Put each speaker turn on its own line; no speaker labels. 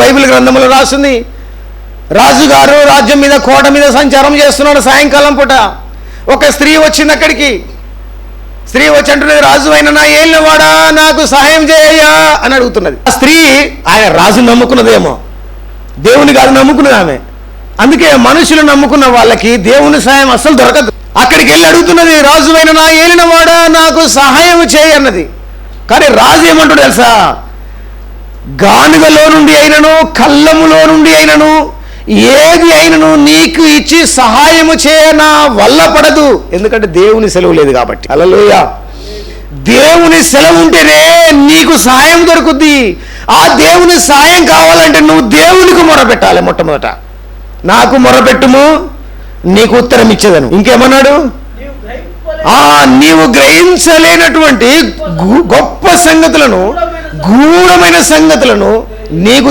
Bible గ్రంథంలో రాస్తుంది. రాజుగారు రాజ్యం మీద కోట మీద సంచారం చేస్తున్నాడు. సాయంకాలం పూట ఒక స్త్రీ వచ్చింది అక్కడికి. స్త్రీ వచ్చి అంటున్నది, రాజు అయిన నా ఏలినవాడా నాకు సహాయం చేయయ్యా అని అడుగుతున్నది. ఆ స్త్రీ ఆయన రాజు నమ్ముకున్నదేమో, దేవుని కాదు నమ్ముకున్నది ఆమె. అందుకే మనుషులు నమ్ముకున్న వాళ్ళకి దేవుని సహాయం అస్సలు దొరకదు. అక్కడికి వెళ్ళి అడుగుతున్నది, రాజు అయిన నా ఏలినవాడా నాకు సహాయం చేయి అన్నది. కానీ రాజు ఏమంటాడు తెలుసా? గానుగలో నుండి అయినను కళ్ళములో నుండి అయినను ఏది అయినను నీకు ఇచ్చి సహాయము చేయ నా వల్ల పడదు. ఎందుకంటే దేవుని సెలవు లేదు కాబట్టి. హల్లెలూయా. దేవుని సెలవు ఉంటేనే నీకు సహాయం దొరుకుద్ది. ఆ దేవుని సహాయం కావాలంటే నువ్వు దేవునికి మొరపెట్టాలి. మొట్టమొదట నాకు మొరపెట్టుము నీకు ఉత్తరం ఇచ్చేదను. ఇంకేమన్నాడు? నీవు గ్రహించలేనటువంటి గొప్ప సంగతులను, గూఢమైన సంగతులను నీకు